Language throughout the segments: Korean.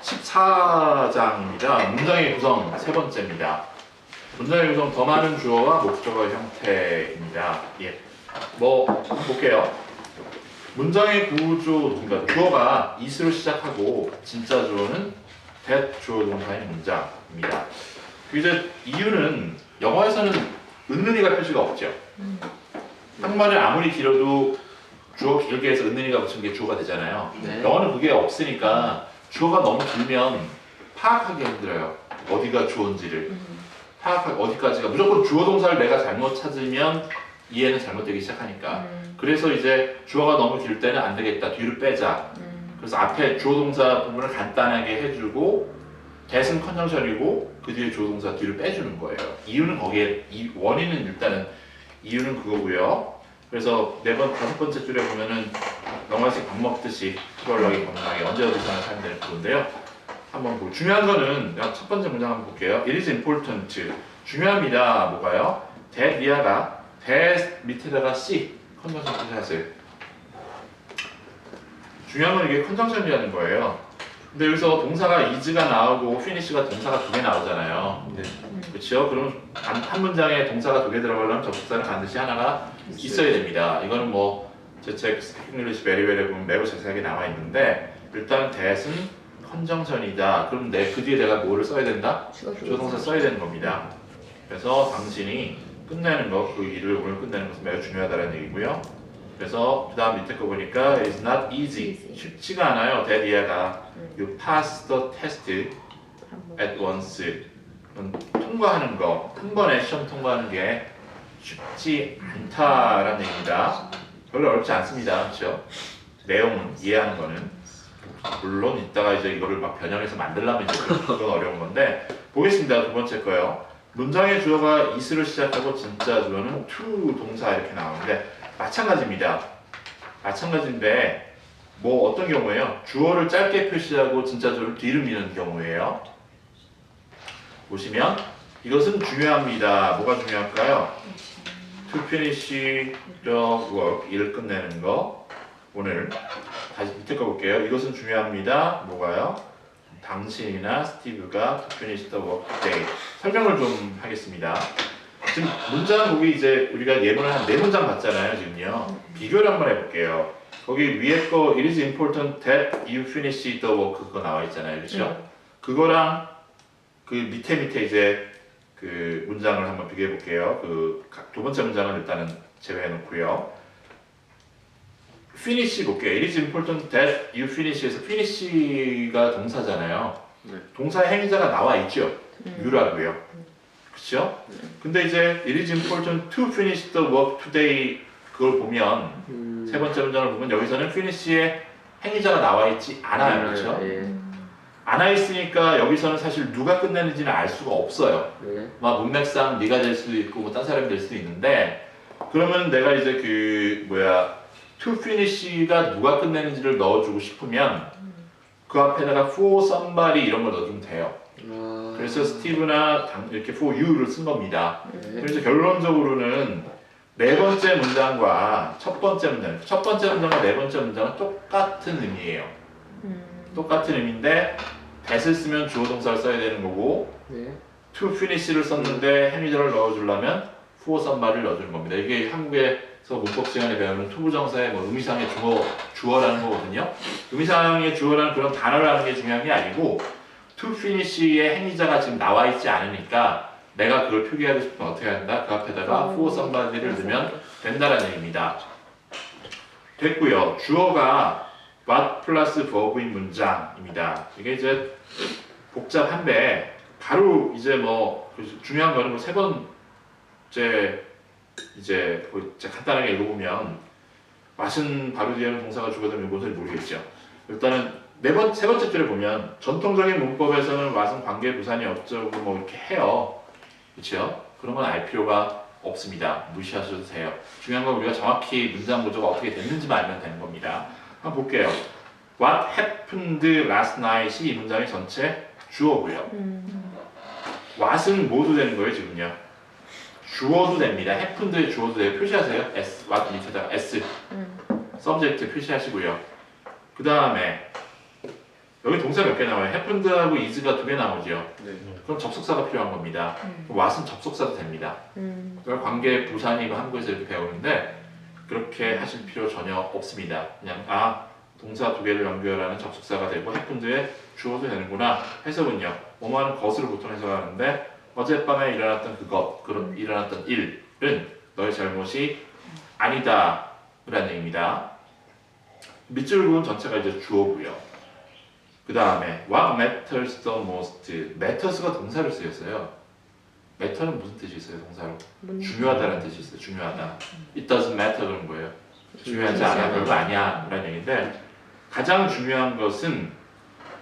14장입니다. 문장의 구성 세 번째입니다. 문장의 구성 더 많은 주어와 목적어 형태입니다. 예. 뭐 한번 볼게요. 문장의 구조, 그러니까 주어가 is로 시작하고 진짜 주어는 that 주어 동사인 문장입니다. 이제 이유는 영어에서는 은는이가 표시가 없죠. 한국말은 아무리 길어도 주어 길게 해서 은는이가 붙이는 게 주어가 되잖아요. 네. 영어는 그게 없으니까 주어가 너무 길면 파악하기 힘들어요. 어디가 주어인지를 파악하기, 어디까지가 무조건 주어 동사를 내가 잘못 찾으면 이해는 잘못되기 시작하니까. 그래서 이제 주어가 너무 길 때는 안 되겠다, 뒤로 빼자. 그래서 앞에 주어 동사 부분을 간단하게 해주고 that은 컨정션이고 그 뒤에 주어 동사 뒤로 빼주는 거예요. 이유는 거기에 원인은 일단은 이유는 그거고요. 그래서 다섯 번째 줄에 보면은 영어에서 밥 먹듯이 트롤러기 건강하게 언제 어디서나 살면 되는 그건데요. 한번 보고 중요한 거는 첫 번째 문장 한번 볼게요. It is important. 중요합니다. 뭐가요? that 이하가 that 밑에다가 C 컨정션 표시하세요. 중요한 건 이게 컨정션이라는 거예요. 근데 여기서 동사가 is가 나오고 finish가 동사가 두 개 나오잖아요. 네. 그렇죠? 그럼 한 문장에 동사가 두 개 들어가려면 접속사는 반드시 하나가 있어야 됩니다. 이거는 뭐 제 책 Speaking English Very Well에 보면 매우 자세하게 나와 있는데 일단 that은 컨정션이다. 그럼 그 뒤에 내가 뭐를 써야 된다? 조동사 써야 되는 겁니다. 그래서 당신이 끝내는 거, 그 일을 오늘 끝내는 것은 매우 중요하다는 얘기고요. 그래서 그 다음 밑에 거 보니까 It's not easy. 쉽지가 않아요. that 이하가 You pass the test at once. 통과하는 거, 한 번에 시험 통과하는 게 쉽지 않다라는 얘기입니다. 별로 어렵지 않습니다. 그렇죠? 내용은 이해하는 거는 물론 이따가 이제 이거를 막 변형해서 만들려면 이제 그건 어려운 건데 보겠습니다. 두 번째 거요. 문장의 주어가 is로 시작하고 진짜 주어는 to 동사 이렇게 나오는데 마찬가지입니다. 마찬가지인데 뭐 어떤 경우에요? 주어를 짧게 표시하고 진짜 주어를 뒤로 미는 경우예요. 보시면 이것은 중요합니다. 뭐가 중요할까요? To finish the work, 일을 끝내는 거. 오늘 다시 밑에 거 볼게요. 이것은 중요합니다. 뭐가요? 당신이나 스티브가 to finish the work today. 설명을 좀 하겠습니다. 지금 문장 보기 이제 우리가 예문을 한 4문장 봤잖아요. 지금요. 비교를 한번 해볼게요. 거기 위에 거 It is important that you finish the work 그거 나와 있잖아요. 그렇죠? 그거랑 그 밑에 이제 그 문장을 한번 비교해 볼게요. 그 두 번째 문장은 일단은 제외해 놓고요. finish 볼게요. It is important that you finish에서 finish가 동사잖아요. 네. 동사 행위자가 나와 있죠. you라고요. 그렇죠? 근데 이제 it is important to finish the work today 그걸 보면 세 번째 문장을 보면 여기서는 finish의 행위자가 나와 있지 않아요. 그렇죠? 네. 안 와 있으니까 여기서는 사실 누가 끝내는지는 알 수가 없어요. 네. 막 문맥상 네가 될 수도 있고 뭐 딴 사람이 될 수도 있는데 그러면 내가 이제 to finish가 누가 끝내는지를 넣어주고 싶으면 그 앞에다가 for somebody 이런 걸 넣어주면 돼요. 그래서 스티브나 이렇게 for you를 쓴 겁니다. 그래서 결론적으로는 네 번째 문장과 첫 번째 문장과 네 번째 문장은 똑같은 의미예요. 똑같은 의미인데 that을 쓰면 주어 동사를 써야 되는 거고 네. to finish를 썼는데 행위자를 넣어주려면 for somebody를 넣어주는 겁니다. 이게 한국에서 문법 시간에 배우는 투부정사의 뭐 의미상의 주어라는 거거든요. 의미상의 주어라는 그런 단어를 하는 게 중요한 게 아니고 to finish의 행위자가 지금 나와 있지 않으니까 내가 그걸 표기하고 싶으면 어떻게 한다? 그 앞에다가 for somebody를 넣으면 된다는 얘기입니다. 됐고요. 주어가 what 플러스 verb인 문장입니다. 이게 이제 복잡한데 바로 이제 뭐 중요한 거는 세 번째 이제 간단하게 읽어보면 what은 바로 뒤에는 동사가 주어되면 이것을 모르겠죠. 일단은 세 번째 줄에 보면 전통적인 문법에서는 what은 관계 부산이 어쩌고 뭐 이렇게 해요. 그렇죠? 그런 건 알 필요가 없습니다. 무시하셔도 돼요. 중요한 건 우리가 정확히 문장 구조가 어떻게 됐는지만 알면 되는 겁니다. 한번 볼게요. What happened last night이 이 문장의 전체 주어고요. what은 뭐도 되는 거예요 지금요. 주어도 됩니다. happened의 주어도 돼요. 표시하세요. S, what 밑에다가 S subject 표시하시고요. 그 다음에 여기 동사 몇 개 나와요? happened하고 is가 2개 나오죠. 네. 그럼 접속사가 필요한 겁니다. what은 접속사도 됩니다. 그러니까 관계 부사니까 한국에서 이렇게 배우는데 그렇게 하실 필요 전혀 없습니다. 그냥 동사 2개를 연결하는 접속사가 되고 happened에 주어도 되는구나. 해석은요. 뭐뭐하는 것으로 보통 해석하는데 어젯밤에 일어났던 그것, 일어났던 일은 너의 잘못이 아니다 라는 얘기입니다. 밑줄 그은 전체가 이제 주어고요. 그 다음에 what matters the most. matters가 동사를 쓰였어요. matter는 무슨 뜻이 있어요? 동사로 중요하다는 뜻이 있어요. 중요하다. it doesn't matter 그런 거예요. 중요하지 않아, 별거 아니야 라는 얘기인데 가장 중요한 것은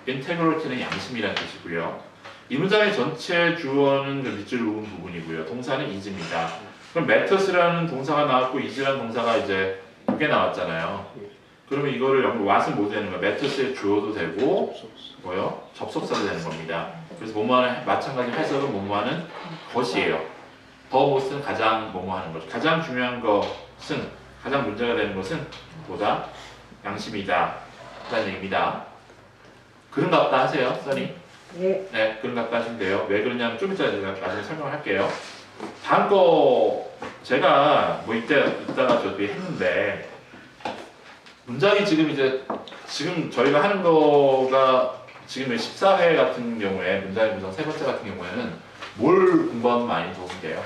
integrity는 양심이라는 뜻이고요. 이 문장의 전체 주어는 그 밑줄 그은 부분이고요. 동사는 is입니다. 그럼 matters라는 동사가 나왔고 is라는 동사가 이제 2개 나왔잖아요. 그러면 이거를 what은 뭐 되는 거야? matters의 주어도 되고 뭐요? 접속사도 되는 겁니다. 그래서 뭐뭐하는 마찬가지 해석은 뭐뭐하는 것이에요. 더 못은 가장 뭐뭐하는 거죠. 가장 중요한 것은 가장 문제가 되는 것은 보다 양심이다 라는 얘기입니다. 그런갑다 하세요, 써니? 네, 그런갑다 하시면 돼요. 왜 그러냐면 좀 이따 제가 나중에 설명을 할게요. 다음 거 제가 뭐 이따가 저도 했는데 문장이 지금 저희가 하는 거가 지금 14회 같은 경우에 문장의 구성 3번째 같은 경우에는 뭘 공부하면 많이 도움이 돼요?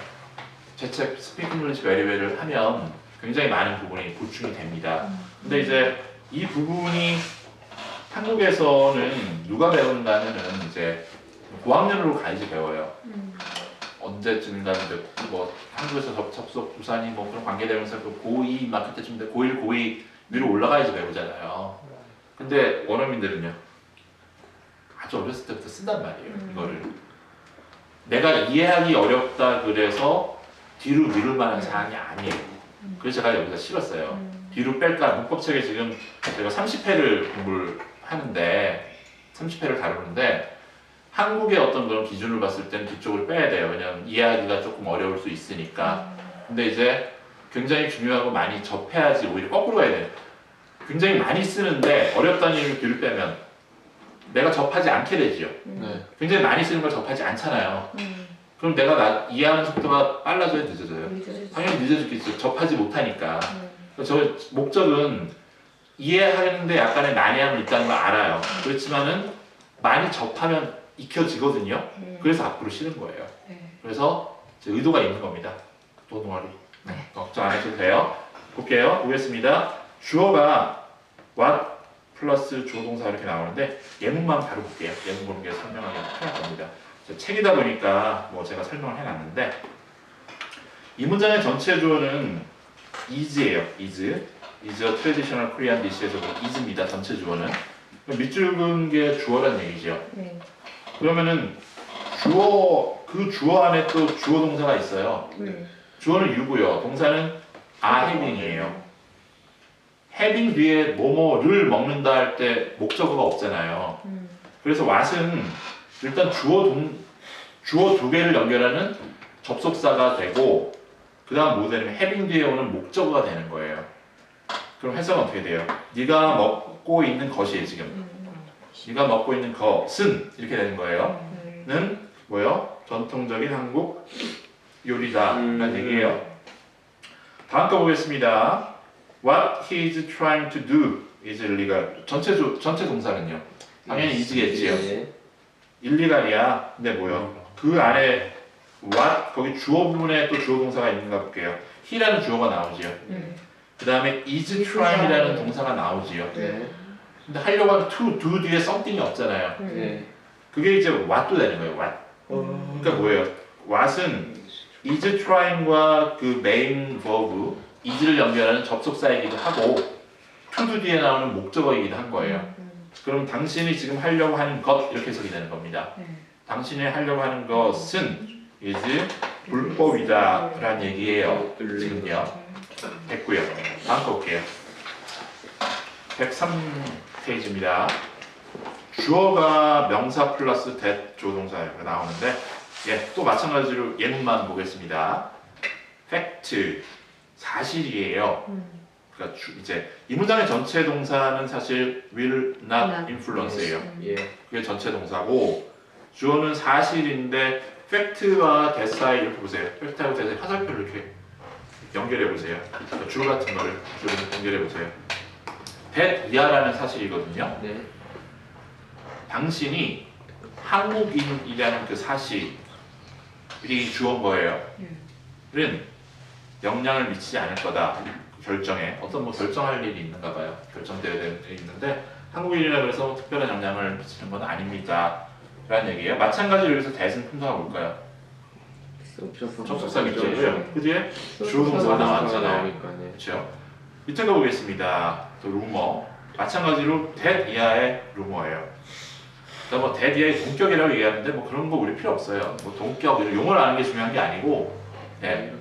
제 책 Speak English Very Well을 하면 굉장히 많은 부분이 보충이 됩니다. 근데 이제 이 부분이 한국에서는 누가 배우는가는 이제 고학년으로 가야지 배워요. 언제쯤인가 이제 뭐 한국에서 접속 부산이 뭐 그런 관계되면서 그 고2 막 그때쯤 돼 고1 고2 위로 올라가야지 배우잖아요. 근데 원어민들은요 아주 어렸을 때부터 쓴단 말이에요. 이거를 내가 이해하기 어렵다 그래서 뒤로 미룰 만한 사항이 아니에요. 그래서 제가 여기서 실었어요. 뒤로 뺄까? 문법책에 지금 제가 30회를 공부를 하는데 30회를 다루는데 한국의 어떤 그런 기준을 봤을 때는 뒤쪽을 빼야 돼요. 왜냐하면 이해하기가 조금 어려울 수 있으니까. 근데 이제 굉장히 중요하고 많이 접해야지 오히려 거꾸로 가야 돼요. 굉장히 많이 쓰는데 어렵다는 얘기를 뒤로 빼면 내가 접하지 않게 되지요. 네. 굉장히 많이 쓰는 걸 접하지 않잖아요. 그럼 내가 이해하는 속도가 빨라져야 늦어져요? 당연히 늦어지겠죠. 접하지 못하니까. 저 목적은 이해하는데 약간의 난해함이 있다는 걸 알아요. 그렇지만은 많이 접하면 익혀지거든요. 그래서 앞으로 쉬는 거예요. 그래서 의도가 있는 겁니다. 도동아리. 걱정 안 해도 돼요. 볼게요. 보겠습니다. 주어가 what 플러스 주어 동사 이렇게 나오는데 예문만 바로 볼게요. 예문 보는 게 설명하기 편할 겁니다. 책이다 보니까 뭐 제가 설명을 해놨는데 이 문장의 전체 주어는 is예요. is a traditional Korean dish에서 is입니다. 전체 주어는 밑줄 그은 게 주어란 얘기죠. 그러면은 그 주어 안에 또 주어 동사가 있어요. 주어는 you고요. 동사는 are having이에요. having 뒤에 뭐뭐를 먹는다 할 때 목적어가 없잖아요. 그래서 what은 일단 주어 2개를 연결하는 접속사가 되고 그 다음 뭐 되냐면 having 뒤에 오는 목적어가 되는 거예요. 그럼 해석은 어떻게 돼요? 네가 먹고 있는 것이에요 지금. 네가 먹고 있는 것은 이렇게 되는 거예요. 는 뭐예요? 전통적인 한국 요리다 라는 얘기예요. 다음 거 보겠습니다. What he is trying to do is illegal. 전체 동사는요. 당연히 is겠지요. 일리갈이야. 근데 뭐요? 그 안에 what 거기 주어 부분에 또 주어 동사가 있는가 볼게요. he라는 주어가 나오지요. 그 다음에 is trying이라는 동사가 나오지요. 근데 하려고 하면 to, do 뒤에 something이 없잖아요. 그게 이제 what도 되는 거예요. what. 그러니까 뭐예요? what은 is trying과 그 main verb is를 연결하는 접속사이기도 하고 to do 뒤에 나오는 목적어이기도 한 거예요. 그럼 당신이 지금 하려고 하는 것 이렇게 해석이 되는 겁니다. 당신이 하려고 하는 것은 is 불법이다 라는 얘기예요. 지금요. 됐고요. 다음 거 볼게요. 103페이지입니다. 주어가 명사 플러스 that 조동사가 나오는데 또 마찬가지로 예문만 보겠습니다. fact, 사실이에요. 그러니까 이제 이 문장의 전체 동사는 사실 will not influence예요. 예. 그게 전체 동사고 주어는 사실인데 팩트와 that 사이 이렇게 보세요. 팩트하고 that 사이 화살표를 이렇게 연결해 보세요. 그러니까 줄 같은 거를 줄을 연결해 보세요. that 이하라는 사실이거든요. 네. 당신이 한국인이라는 그 사실이 주어인 거예요. 는 영향을 미치지 않을 거다. 그 결정에 어떤 뭐 결정할 일이 있는가 봐요. 결정되어야 있는데 한국인이라 그래서 특별한 영향을 미치는 건 아닙니다. 라는 얘기예요. 마찬가지로 여기서 that은 품사가 뭘까요? 접속사겠죠. 그 뒤에 주어 동사가 나왔잖아요. 그렇죠. 밑에 거 보겠습니다. 또 루머. 마찬가지로 that 이하의 루머예요. 그러니까 뭐 that 이하의 동격이라고 얘기하는데 뭐 그런 거 우리 필요 없어요. 뭐 동격 이런 용어를 아는 게 중요한 게 아니고, 네.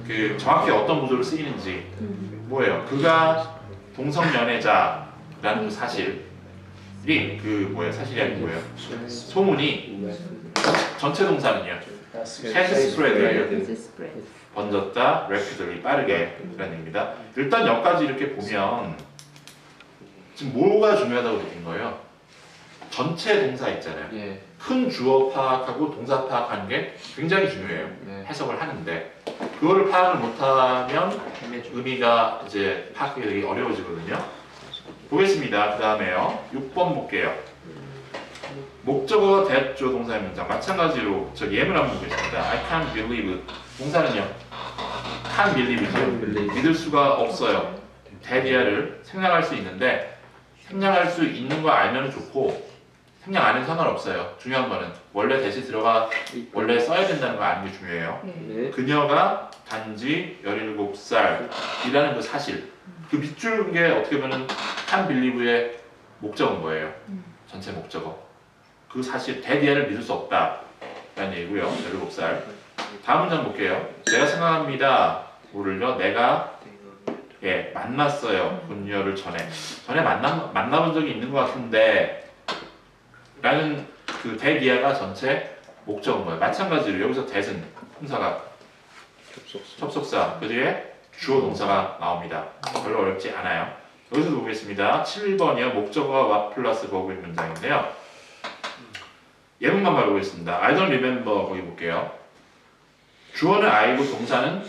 그 정확히 어떤 구조로 쓰이는지 뭐예요? 그가 동성 연애자라는 그 사실이 그 뭐예요? 사실이 아니고 뭐예요? 소문이 전체 동사는요. has spread예요. 번졌다, rapidly 빠르게 라는 얘기입니다. 일단 여기까지 이렇게 보면 지금 뭐가 중요하다고 느낀 거예요? 전체 동사 있잖아요. 예. 큰 주어 파악하고 동사 파악하는 게 굉장히 중요해요. 네. 해석을 하는데 그거를 파악을 못하면 의미가 이제 파악하기 되게 어려워지거든요. 보겠습니다. 그 다음에요. 6번 볼게요. 목적어가 that 주어 동사의 문장 마찬가지로 저 예문 한번 보겠습니다. I can't believe 동사는요. can't believe죠. 믿을 수가 없어요. that이야를 생략할 수 있는데 생략할 수 있는 거 알면 좋고 생략 안 해도 상관없어요. 중요한 거는 원래 that이 들어가 원래 써야 된다는 거 아는 게 중요해요. 네. 그녀가 단지 17살이라는 그 사실 그 밑줄 게 어떻게 보면 can't believe의 목적인 거예요. 전체 목적어. 그 사실 that이야를 믿을 수 없다 라는 얘기고요. 17살. 다음 문장 볼게요. 내가 생각합니다. 뭐를요? 내가 만났어요. 그녀를 전에 만나본 적이 있는 것 같은데 라는 그 that이야가 전체 목적인 거예요. 마찬가지로 여기서 that은 품사가 접속사 그 뒤에 주어 동사가 나옵니다. 별로 어렵지 않아요. 여기서도 보겠습니다. 7번이요. 목적어와 what 플러스 버브인 문장인데요. 예문만 바로 보겠습니다. I don't remember 거기 볼게요. 주어는 I고 동사는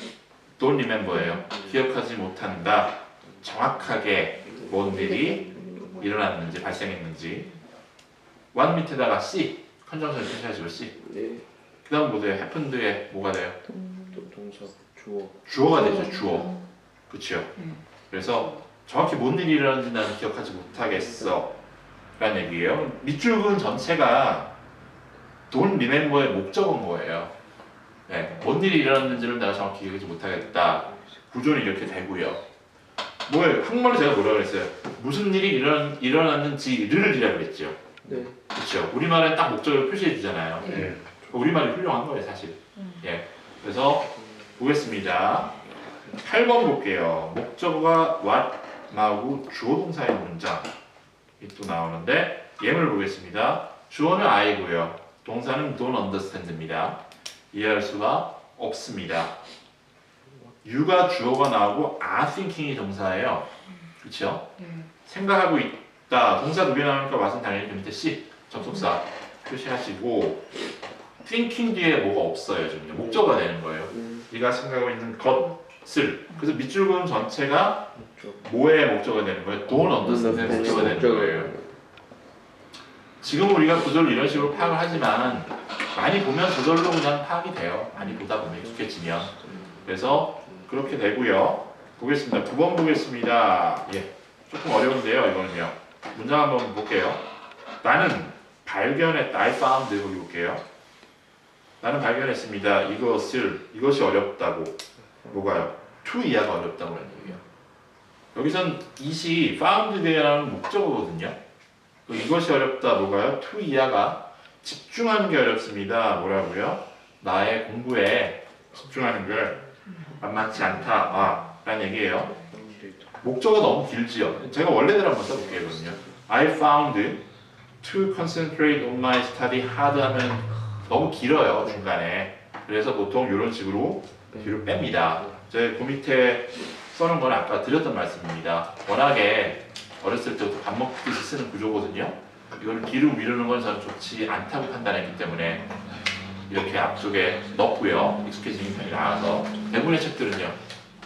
don't remember예요. 기억하지 못한다. 정확하게 뭔 일이 일어났는지 발생했는지. one 밑에다가 C 컨정션을 표시하시고 C. 네. 그 다음 뭐돼요? happened에 뭐가 돼요? 동사 주어. 주어가 되죠. 주어. 그렇죠. 그래서 정확히 뭔 일이 일어났는지 나는 기억하지 못하겠어 라는 얘기예요. 밑줄은 전체가 don't remember의 목적은 뭐예요? 네, 뭔 일이 일어났는지를 내가 정확히 기억하지 못하겠다. 구조는 이렇게 되고요. 뭐예요? 한국말로 제가 뭐라고 그랬어요? 무슨 일이 일어났는지를 이라고 그랬죠. 네. 그렇죠. 우리말은 딱 목적을 표시해 주잖아요. 네. 우리말이 훌륭한 거예요, 사실. 예. 그래서 보겠습니다. 8번 볼게요. 목적어가 what 나오고 주어 동사의 문장이 또 나오는데 예문을 보겠습니다. 주어는 I고요. 동사는 don't understand입니다. 이해할 수가 없습니다. you가 주어가 나오고 are thinking이 동사예요. 그렇죠? 생각하고 있다. 동사 두 개 나오니까 what은 당연히 그 밑에 C 접속사 표시하시고 thinking 뒤에 뭐가 없어요. 지금 목적어가 되는 거예요. 네가 생각하고 있는 것을 그래서 밑줄근 전체가 뭐의 목적어가 되는 거예요? don't understand의 목적어가 되는 거예요. 지금 우리가 구조를 이런 식으로 파악을 하지만 많이 보면 저절로 그냥 파악이 돼요. 많이 보다 보면 익숙해지면. 그래서 그렇게 되고요. 보겠습니다. 9번 보겠습니다. 예, 조금 어려운데요. 이거는요. 문장 한번 볼게요. 나는 발견했다. I found 거기 볼게요. 나는 발견했습니다. 이것이 어렵다고. 뭐가요? to 이하가 어렵다고 하는 얘기예요. 여기선 it이 found there라는 목적어거든요. 이것이 어렵다. 뭐가요? to 이하가 집중하는 게 어렵습니다. 뭐라고요? 나의 공부에 집중하는 게 만만치 않다. 라는 얘기예요. 목적어가 너무 길지요. 제가 원래대로 한번 써볼게요. 그러면요. I found to concentrate on my study hard 하면 너무 길어요. 중간에. 그래서 보통 이런 식으로 뒤로 뺍니다. 그 밑에 써놓은 건 아까 드렸던 말씀입니다. 워낙에 어렸을 때부터 밥 먹듯이 쓰는 구조거든요. 이걸 뒤로 미루는 건 저는 좋지 않다고 판단했기 때문에 이렇게 앞쪽에 넣고요. 익숙해지는 편이 나아서 대부분의 책들은요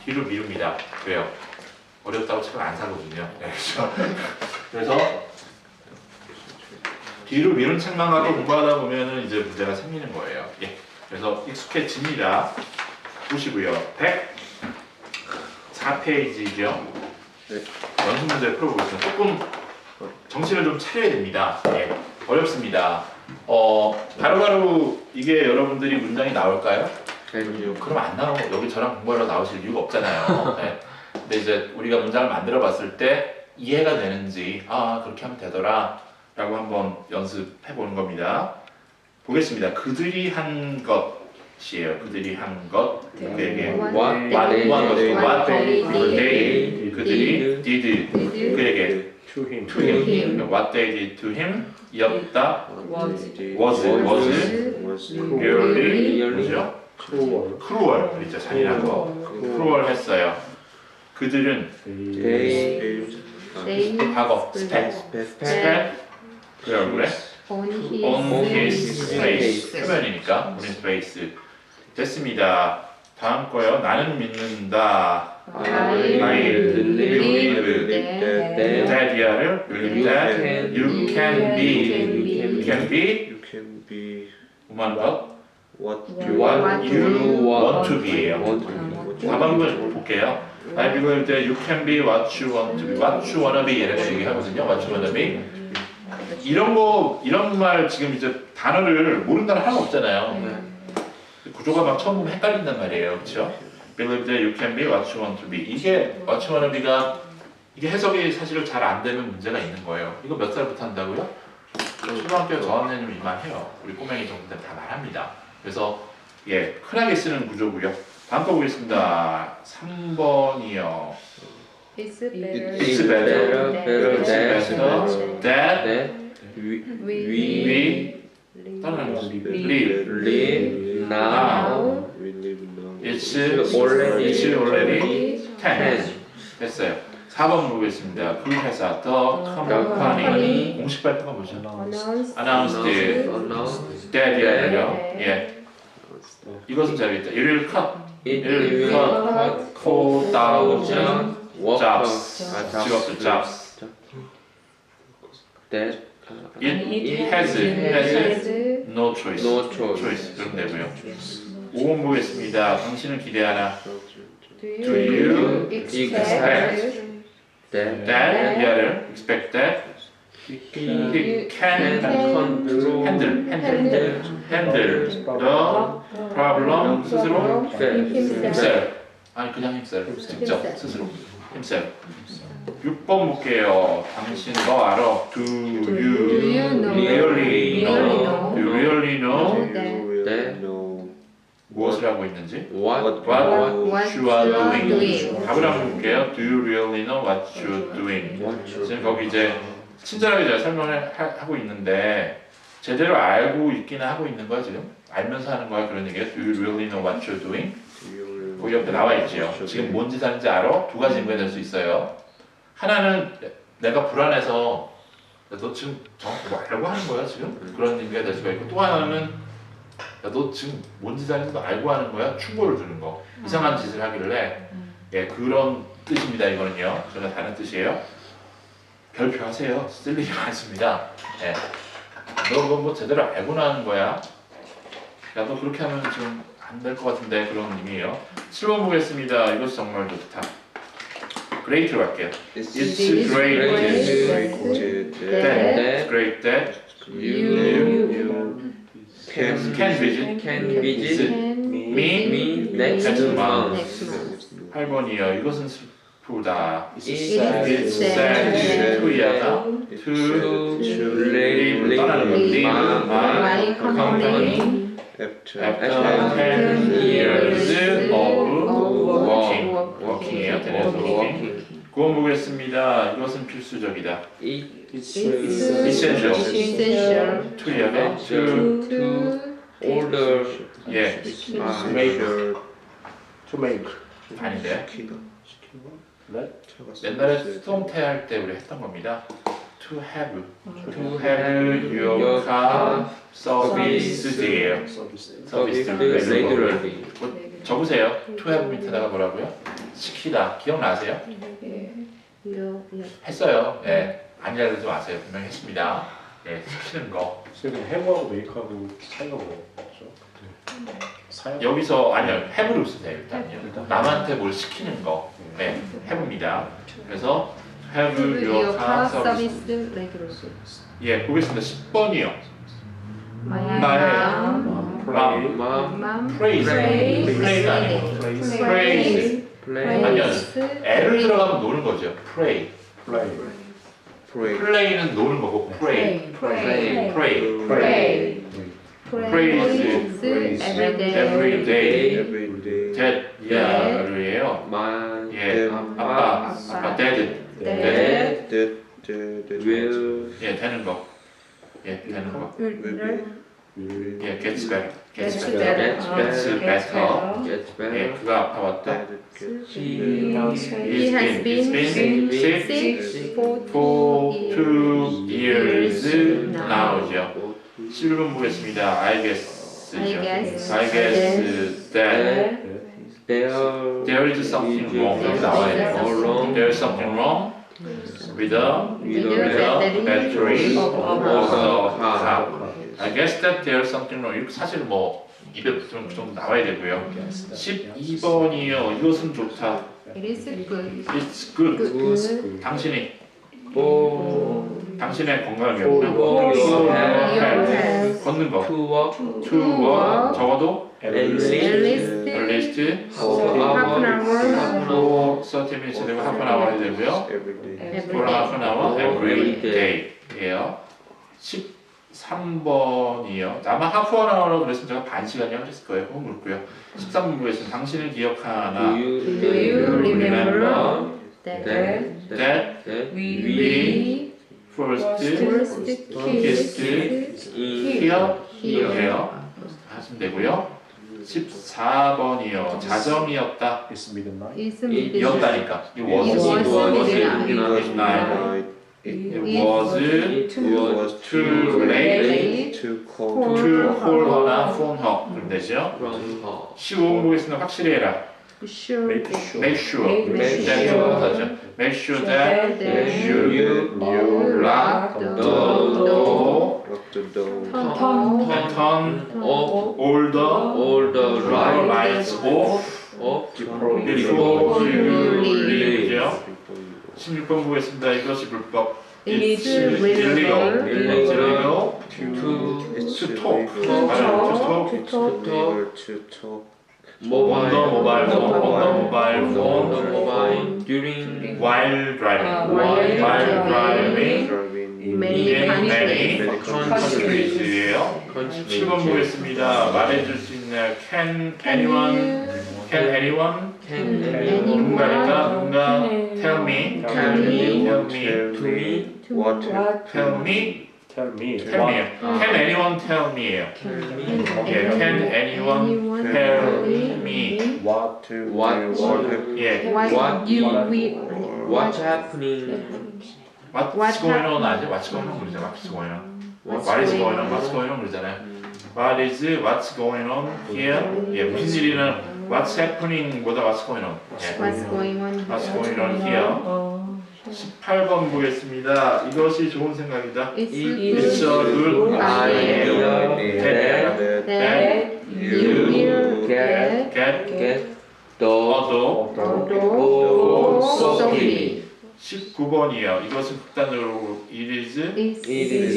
뒤로 미룹니다. 왜요? 어렵다고 책을 안 사거든요. 네, 그렇죠? 그래서 뒤로 미룬 책만 갖고 공부하다 보면은 이제 문제가 생기는 거예요. 예. 그래서 익숙해집니다. 보시고요. 104페이지죠. 네. 연습 문제 풀어보겠습니다. 조금 정신을 좀 차려야 됩니다. 예. 어렵습니다. 바로바로 이게 여러분들이 문장이 나올까요? 아니요. 그럼 안 나오고 여기 저랑 공부하러 나오실 이유가 없잖아요. 네. 근데 이제 우리가 문장을 만들어 봤을 때 이해가 되는지 그렇게 하면 되더라 라고 한번 연습해 보는 겁니다. 보겠습니다. 그들이 한 것이에요. 그들이 한 것. 그에게 what they 그들이 did 그에게 To him. to him what they did to him 이었다 was really 그죠? cruel 그렇죠. 잔인한 거 cruel 했어요. 그들은 과거 spat 그 얼굴에 on his face 표면이니까 on his face 됐습니다. 다음 거요. 나는 믿는다. I believe that이야를 believe that you can be 뭐만 것 what what you want to be예요. want to be. 답안을 볼게요. I believe that you can be what you want to be. What you wanna be 이렇게 얘기하거든요. What you wanna be. 이런 말 지금 이제 단어를 모른다는 하나가 없잖아요. 구조가 막 처음 보면 헷갈린단 말이에요. 그렇죠? Believe that you can be what you want to be. 이게 what you wanna be가 이게 해석이 사실은 잘 안 되면 문제가 있는 거예요. 이거 몇 살부터 한다고요? 초등학교 저학년이면 이만해요. 우리 꼬맹이 정도 되면 다 말합니다. 그래서 예, 흔하게 쓰는 구조고요. 다음 거 보겠습니다. 3번이요. It's better. It's better that we 따라하는 거죠. live now. It's already 10 됐어요. 4번 보겠습니다. 그 회사 the company 공식 발표가 뭐죠? announced that이야요. 예. 이것은 잘겠다. It will cut 4,000 jobs. jobs. It has no choice. 그럼 되고요. 5번 보겠습니다. 당신은 기대하나? Do you expect that 이하를 expect that he can handle the problem 스스로 himself 아니 그냥 himself 직접 스스로 himself 6번 볼게요. 당신 너 알아? Do you really know 무엇을 하고 있는지? What you are doing. 답을 한번 볼게요. Do you really know what you're doing? 지금 거기 이제 친절하게 잘 설명을 하고 있는데 제대로 알고 있기는 하고 있는 거야 지금? 알면서 하는 거야 그런 얘기예요. Do you really know what you're doing? 거기 옆에 나와 있죠. 지금 뭔 짓 하는지 알아? 두 가지 인물이 될 수 있어요. 하나는 내가 불안해서 너 지금 뭐 알고 하는 거야 지금? 그런 의미가 될 수가 있고 또 하나는 너 지금 뭔 짓 하는지도 알고 하는 거야? 충고를 주는 거. 이상한 짓을 하길래 예 그런 뜻입니다. 이거는요. 전혀 다른 뜻이에요. 별표 하세요. 쓸 일이 많습니다. 예. 너 그거 뭐 제대로 알고나 하는 거야? 야 너 그렇게 하면 좀 안 될 것 같은데 그런 의미예요. 7번 보겠습니다. 이것이 정말 좋다. Great로 갈게요. It's great that you can visit me next month. 8번이요. 이것은 슬프다. It's sad to leave my company after 10 years of working이에요. working. 구원 보겠습니다. 이것은 필수적이다. essential to야가 to order 예 to make 아닌데 옛날에 수동태 할 때 우리 했던 겁니다. To have your car serviced예요. 서비스 레귤러리. 적으세요. To have 밑에다가 뭐라고요? 시키다. 기억나세요? 했어요. 예. 아니라도 마세요. 분명히 했습니다. 예, 시키는 거. 선생님 해부하고 메이크하고 차이가 뭐죠? 여기서 아니요. have를 쓰세요. 일단요. 남한테 뭘 시키는 거. 네, have입니다. 그래서 have your car service. 서비스 레귤러. 예, 보겠습니다. 10번이요. praise. play가 아니고 praise. 아니요. L을 들어가면 노는 거죠. pray. play는 노는 거고 pray. pray. Praise every day. that 야르예요. 예, 아빠 dead. 예, 되는 거. 예, 되는 거. 예, gets better. gets better. 예, 그가 아파왔다. He has been sick for 2 years now죠. 11번 보겠습니다. I guess that there is something wrong. 여기 나와야 돼요. There is something wrong with the battery of the car. I guess that there is something wrong. 이렇게 사실 뭐 입에 붙으면 그 정도 나와야 되고요. 12번이요. 이것은 좋다. It is good. It's good. Good. 당신이 당신의 건강을 For your health. 걷는 거. to walk To walk. 적어도 at At least least at least half an hour for 30 minutes 되고 half an hour 되고요. every For half an hour every Every day예요. 13번이요. 아마 half an hour라고 그랬으면 제가 반 시간이라고 했을 거예요. 그건 그렇고요. 13번 보겠습니다. 당신을 기억하나. Do Do you remember that that we first first kissed kissed here here? 해요. 하시면 되고요. 14번이요. 자정이었다. It's midnight. is midnight. 이었다니까. It was midnight. It was too late to to call call her나 phone her. 그럼 되죠? from her. 15번 보겠습니다. 확실히 해라. Sure. Make sure. Make that sure. 하죠. Make sure that You lock the the door. door Lock the door. and turn Off all the all the lights lights off before before you leave. leave. 16번 보겠습니다. 이것이 불법. It's illegal. illegal to to talk. to talk to talk on the mobile phone during while driving. while driving driving many in many countries. countries.예요. 7번 보겠습니다. 말해줄 수 있나요? Can anyone 누군가 tell me Tell me what Tell me Tell me. Can anyone tell me예요. 예, can anyone tell me. What to 예, What you will what's happening what's going on 아니죠? What's going on 그러죠. What's going on. What is going on? What's going on 그러잖아요. What's going on here? 예, 무슨 일이는 what's happening보다 what's going on. 예, What's going on what's going on here. 18번 보겠습니다. 이것이 좋은 생각이다. It's It's a good idea that you will get get the the sophie. 19번이에요. 이것은 극단적으로 it is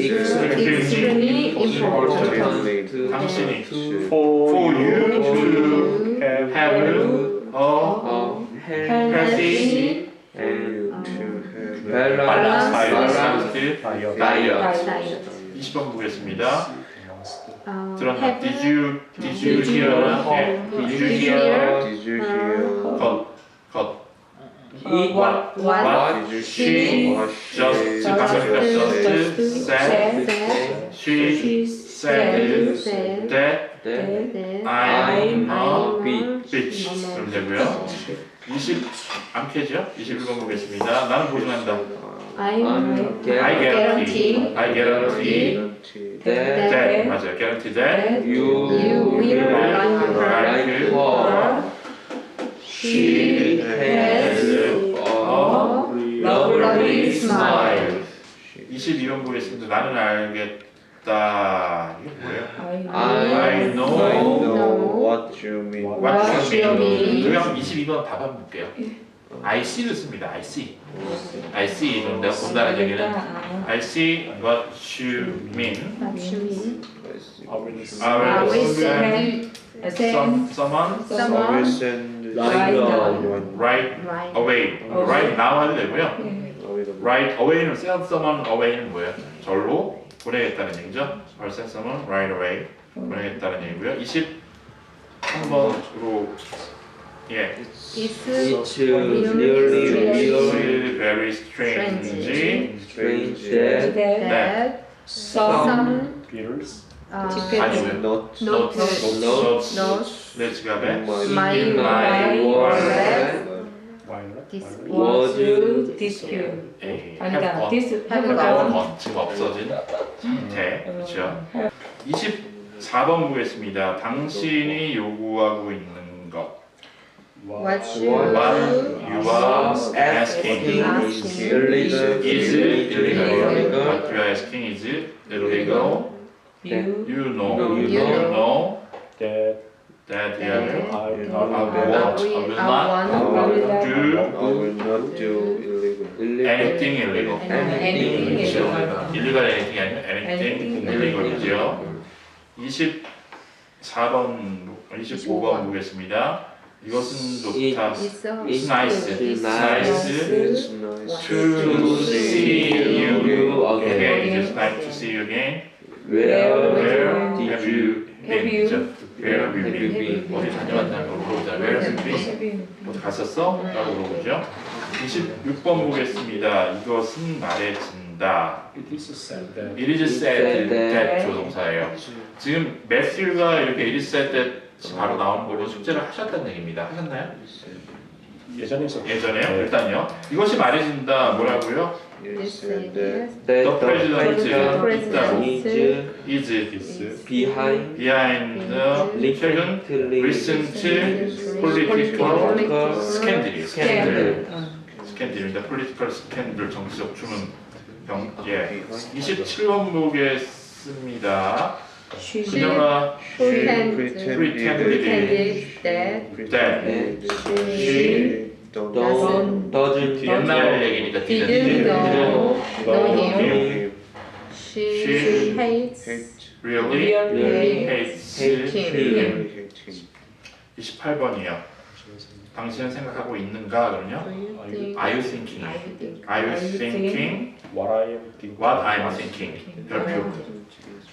extremely important 당신이 For for you you to have have a healthy balance diet. 20번 보겠습니다. 들었나? Did you hear? 네. Did you hear? Did you hear got what she just said she said that I'm a bitch. 그럼 되고요. 암캐죠? 21번 보겠습니다. 나는 보증한다. I I guarantee. I guarantee. that that. 맞아요. guarantee that. you You will will like her. She has a lovely smile. 22번 보겠습니다. 나는 알겠다. 이게 뭐예요? I know what you mean. What you mean. mean. 그럼 22번 답 한번 볼게요. I see를 씁니다. I see. I see. 이건 내가 본다는 얘기는 I see what you mean. I will I will send someone I will send Right right away. Right now 해도 되고요. Right away는 send someone away는 뭐예요? 절로 보내겠다는 얘기죠. I'll send someone right away. 보내겠다는 얘기고요. 23번으로 예. It's It's really very strange strange that that some Beatles. 아니고요. Not notes notes 내 지갑에 my in my wallet was dispute. 에이, 아니다. have this have gone. gone. gone. 지금 없어진 상태. 그렇죠. 24번 보겠습니다. 당신이 요구하고 있는 것. What What you are asking illegal. is illegal. illegal. What you are asking is illegal. you You know You know that that you I are will will not not do do illegal. anything illegal. anything 그렇죠. illegal. illegal anything 아니면 anything illegal이죠. 24번, 25번 보겠습니다. 이것은 좋다. It's a It's nice. It's nice It's nice to see you again. again. It's nice to see you again. Where Where did have you you been? 그죠? Where have you have you been? been? 어디 다녀왔다는 걸 물어보잖아요. Where have you been? 어디 갔었어? 라고 물어보죠. 26번 보겠습니다. 이것은 말해진다. It is said that It is said that that 조동사예요. 지금 매튜가 이렇게 it is said that 바로 나오는 걸로 숙제를 하셨다는 얘기입니다. 하셨나요? 예전에 있었 예전에요? 일단요. 이것이 말해진다 뭐라고요? This is that The president is is behind behind the 최근 recent political scandal. 스캔들입니다. political scandal 정치적 주문 예. 27번 보겠습니다. 그녀가 pretended that she doesn't 옛날 얘기니까 didn't know him. him. She hates really really hates him. 28번이요. 당신은 생각하고 있는가? 그럼요. Are you thinking? Are you thinking what I am thinking. what I'm thinking? 별표.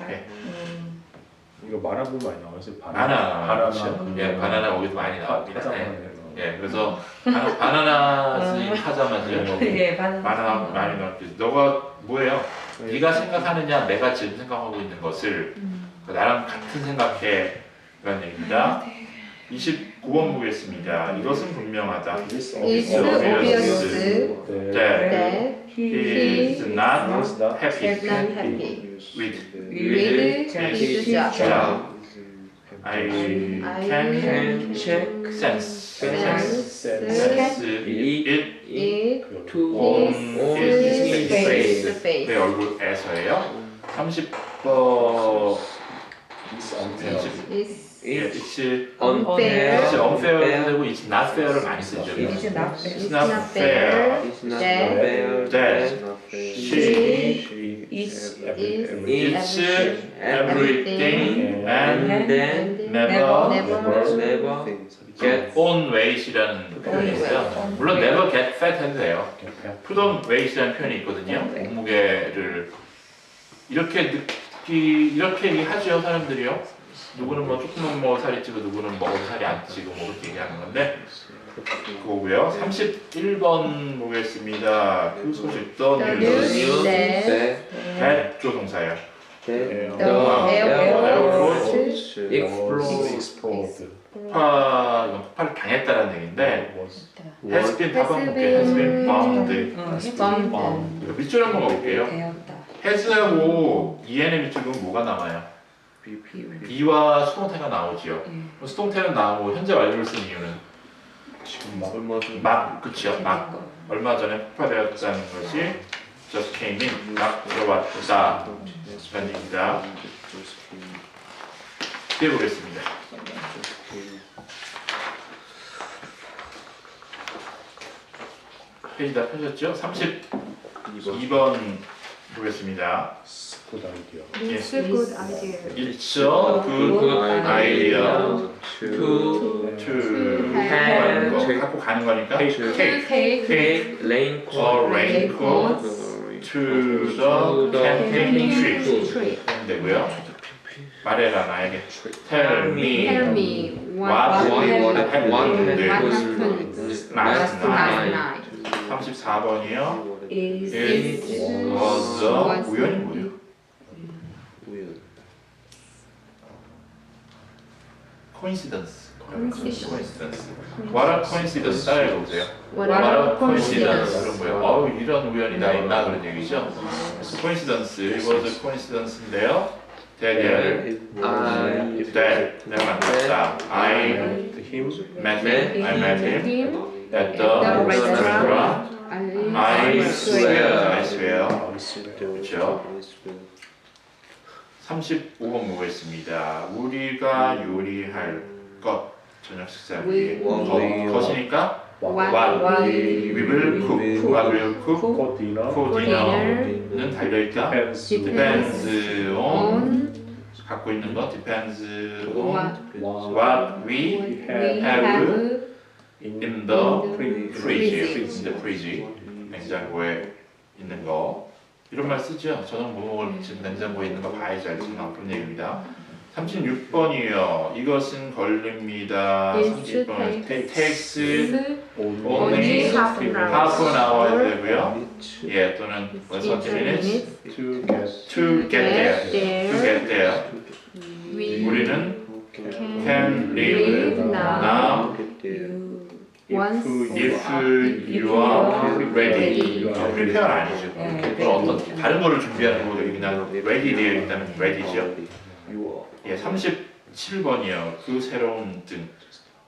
네. 이거 만화본 많이 나와서 바나나. 그렇죠. 예, 바나나 거기도 많이 나옵니다. 네. 예, 그래서 바나나 하자마자 예, 바나나. 바나나 많이 나왔죠. 너가 뭐예요? 네가 생각하느냐, 내가 지금 생각하고 있는 것을 나랑 같은 생각해 라는 얘기입니다. 29번 보겠습니다. 이것은 분명하다. It's obvious that that he is not not happy happy with with his job. I can can check sense sense it it on his his face. 내 얼굴에서예요. 30번 is it's unfair it's unfair 되고 it's not fair를 많이 쓰죠. It's not It's not fair It's not that fair that she is it's everything and then never get on weight이라는 표현이 있어요. 물론 never get fat 해도 돼요. put on weight이라는 표현이 있거든요. 몸무게를 이렇게 이렇게 얘기하죠 사람들이요. 누구는 뭐 조금만 뭐 살이 찌고 누구는 먹어도 살이 안 찌고 뭐 그렇게 얘기하는 건데 그거고요. 31번 보겠습니다. 그 소식 the news that that 조동사예요. the the airport explode. 폭발을 당했다는 얘기인데 was has been 한번 볼게요. has been bombed. bombed. 밑줄 한번 가볼게요. 되었다. has하고 EN의 밑줄은 뭐가 남아요? be와 수동태가 나오지요. 수동태는 나오고 현재 완료를 쓴 이유는 지금 막 막 그치요. 막 얼마 전에 폭발되었다는 것이 just came in 막 들어왔다 라는 얘기입니다. 해보겠습니다. 페이지 다 펴졌죠? 32번 보겠습니다. good idea. It's a good idea. It's a good idea to have 거, 갖고 가는 거니까 to take Take raincoat a raincoat to the camping trip tree. 하면 되고요. 말해라 나에게 Tell me Tell me what what happened happened last last night. night. 34번이요. is It was a 우연이 뭐예요? Coincidence. Coincidence. What a coincidence. 따라해 보세요. What What a a coincidence. coincidence. 그런 거예요. 어우 이런 우연이 다 있나 그런 얘기죠. Coincidence. It was a coincidence인데요. That 내가 만났다. I him met him. I met him Him at the the restaurant. I swear. I I swear. swear. 그렇죠. 35번 보겠습니다. 우리가 요리할 것 저녁 식사 위에 것이니까 what we will cook. What will cook For dinner for dinner는 달려있다. depends Depends on on 갖고 있는 거 depends on what what we we have have in the fridge. fridge. In the fridge. 냉장고에 있는 거. 이런 말 쓰죠. 저는 뭐먹을 지금 냉장고에 있는 거 봐야지 알지만 그런 얘기입니다. 36번이요. 이것은 걸립니다. It 30번 takes only only half an hour. half an hour 되고요. 예, 또는 20 minutes to get to get there. Get To get there. we 우리는 can can live live now now once if you are ready. prepare 아니죠. 그건 어떤 다른 거를 준비하는 거고 그냥 ready 되어 있다면 ready죠. 예, 37번이요. 그 새로운 등.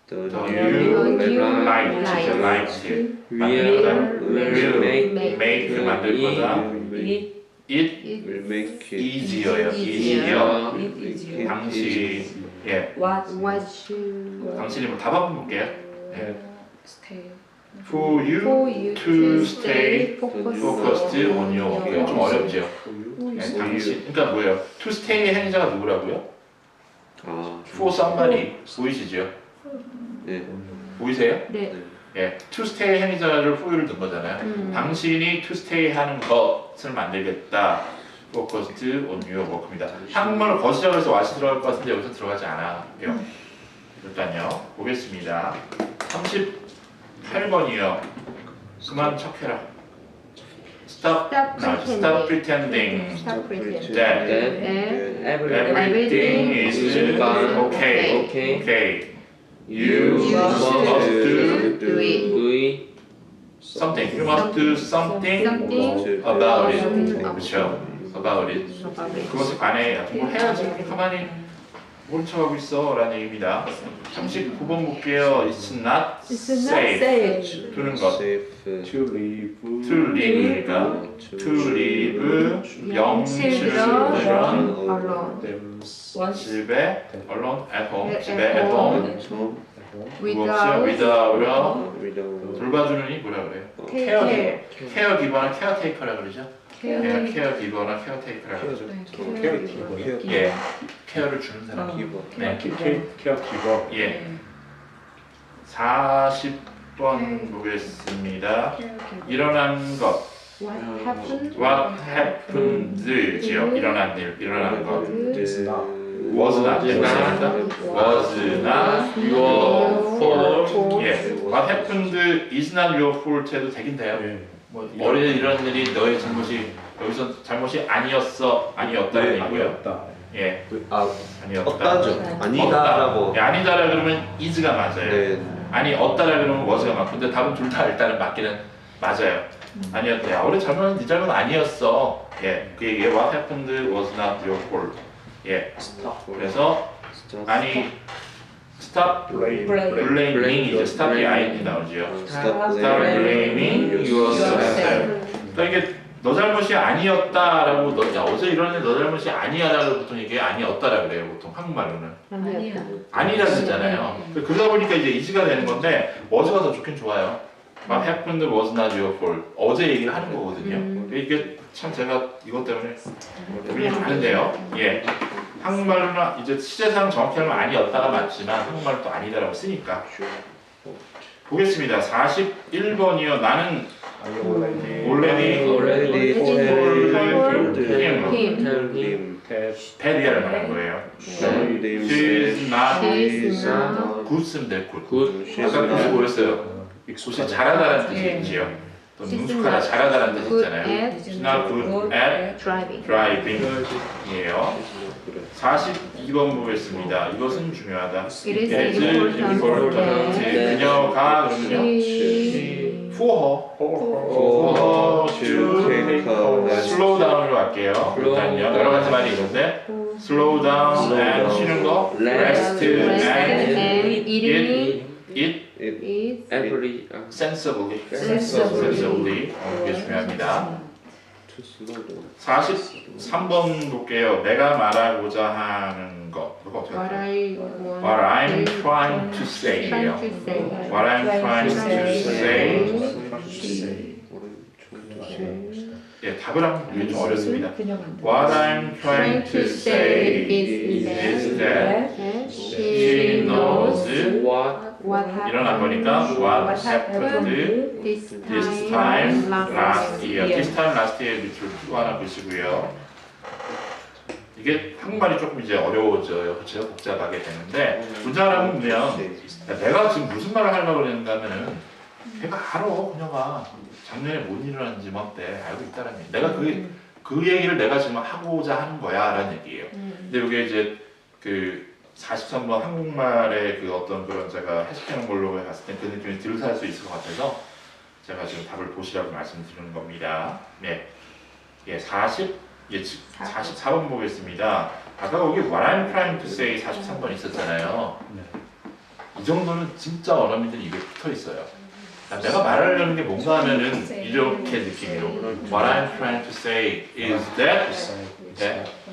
The new light죠. light. 만들 거다. will make 만들 거다. it easier요. easier. 당시 예, what you 당신이 뭐 답 한번 볼게요. 예. stay For you for you to stay focused focused on your work. 좀 어렵죠. 예, 당신. 그러니까 뭐예요? To stay의 행자가 누구라고요? For somebody 보이시죠? 보이세요? 네. 예, to stay 행자를 for를 넣은 거잖아요. 당신이 to stay 하는 것을 만들겠다. focused on your work입니다. 한국말로 것이라고 해서 what이 들어갈 것 같은데 여기서 들어가지 않아요. 일단요, 보겠습니다. 38번이요. 그만 척해라. Stop pretending Stop pretending. that everything is okay. Okay. Okay. You You must should do do it. something. You must do something about it. 그렇죠? About it. 그것에 관해 뭘 해야지. 가만히 모른 척하고 있어 라는 얘기입니다. 39번 볼게요. It's not safe. 두는 것. to leave To leave니까 to leave young children alone. them 집에 alone at home. 집에 at home. Without without 돌봐주는 이 뭐라 그래요? care. 케어 기버나 케어테이커라 그러죠? Care. 케어 기버나 케어테이커라 그러죠? caregiver 예, 케어를 주는 사람. 네, caregiver 예. 40번 보겠습니다. 일어난 것. What happened? What happened지요? 일어난 일, 일어난 것. is not Was not your fault. 예. What happened is not your fault 해도 되긴 돼요. 예. 뭐 머리에 이런 일이 너의 잘못이 여기서 잘못이 아니었다는 얘기고요. 아니었다 예, 아, 아니었다. 없다죠. 아니다라고. 예, 아니다라 그러면 is가 맞아요. 네. 아니 없다라 그러면 was가 맞고, 근데 답은 둘 다 일단은 맞기는 맞아요. 아니었다. 야, 우리 잘못은 네 잘못 아니었어. 예, 그 얘기에 what happened was not your fault. 예, 그래서 아니 stop blaming 이제 stop이 ing 나오죠. Stop stop blaming yourself. 그러니까 이게 너 잘못이 아니었다라고 너, 야, 어제 이러는데 너 잘못이 아니야라고 보통 이게 아니었다라 그래요. 보통 한국말로는 아니야. 아니라 그러잖아요. 그러다 보니까 이제 is가 되는 건데 was가 더 좋긴 좋아요. What happened was not your fault. 어제 얘기를 하는 거거든요. 이게 참 제가 이것 때문에 고민이 많은데요. 예, 한국말로는 이제 시제상 정확히 하면 아니었다가 맞지만 한국말로 또 아니다라고 쓰니까. 보겠습니다. 41번이요. 나는 already told him. 베리아를 말한 거예요. She's not good 쓰면 돼. good. 아까 good 뭐였어요? 굿이 잘하다라는 뜻이 있지요. 또 능숙하다, 잘하다라는 뜻이 있잖아요. She's not good at driving 이에요. 42번 보겠습니다. 이것은 중요하다. It is important that 그녀가 그러면요. for her to slow down으로 갈게요. 일단요. 여러 가지 말이 있는데 slow down and 쉬는 거, rest and eat Every sensibly. sensibly. 이게 중요합니다. 43번 볼게요. 내가 말하고자 하는 것. 이거 어떻게 할까요? What I'm trying to say예요. What I'm trying to say. 예, 답을 한번 보기 좀 어렵습니다. What I'm trying to say is that she knows 일어난 거니까 what happened this time last year. This time last year 밑줄 또 하나 보시고요. 이게 한국말이 조금 이제 어려워져요. 그렇죠? 복잡하게 되는데 문장을 한번 보면 내가 지금 무슨 말을 하려고 그러는가 하면은 내가 알아. 그녀가 작년에 뭔 일을 하는지 뭐 어때 알고 있다라는 얘기. 내가 그 얘기를 내가 지금 하고자 하는 거야라는 얘기예요. 근데 이게 이제 그 43번 한국말의 그 어떤 그런 제가 해석하는 걸로 봤을 때 그 느낌이 들살 수 있을 것 같아서 제가 지금 답을 보시라고 말씀드리는 겁니다. 네, 예, 44번 보겠습니다. 아까 거기 What I'm trying to say 43번 있었잖아요. 이 정도는 진짜 원어민들이 입에 붙어 있어요. 내가 말하려는 게 뭔가 하면은 이렇게 느낌이로 What I'm trying to say is that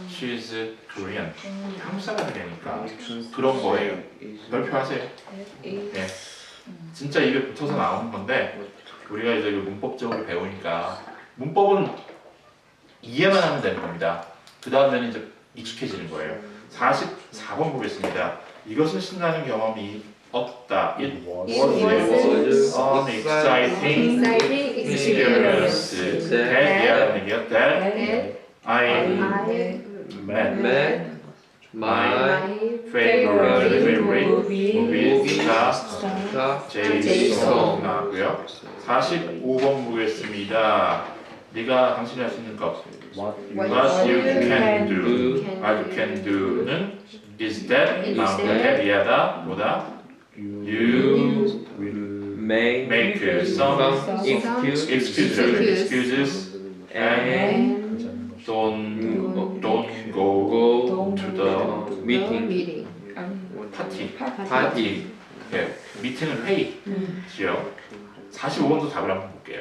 she's Korean. 한국 사람이 되니까 그런 거예요. 별표하세요. 네. 진짜 입에 붙어서 나오는 건데 우리가 이제 문법적으로 배우니까 문법은 이해만 하면 되는 겁니다. 그 다음에는 이제 익숙해지는 거예요. 44번 보겠습니다. 이것은 신나는 경험이 없다. It was an exciting experience. that 얘기야. That I met my favorite movie star 제이슨 나왔고요. 45번 보겠습니다. 네가 당신이 할 수 있는 것. What you can do. What you can do는 is that 나오는데 미하다 보다 you make some excuses and don't go to the meeting. party. 예, 미팅은 회의지요. 45번도 답을 한번 볼게요.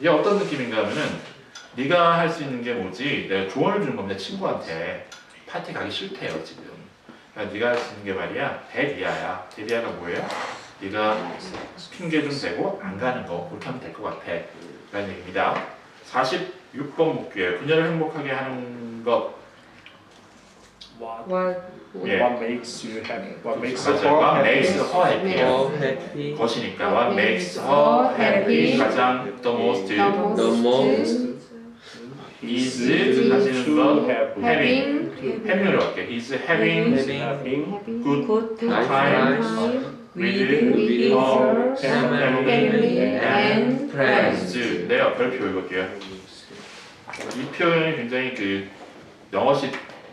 이게 어떤 느낌인가 하면은 네가 할 수 있는 게 뭐지? 내가 조언을 주는 겁니다. 친구한테 파티 가기 싫대요 지금. 그러니까 네가 할 수 있는 게 말이야 대리아야. 대리아가 뭐예요? 네가 핑계 좀 대고 안 가는 거 그렇게 하면 될 것 같아 라는 얘기입니다. 46번 볼게요. 그녀를 행복하게 하는 것. What makes you happy? What makes 맞아요. her What makes happy? her happy. 것이니까 What makes her happy 가장 the most is 가지는 것 having으로 할게요. is having good times with her family and friends. 네, 별표 읽을게요. 이 표현이 굉장히 그 영어식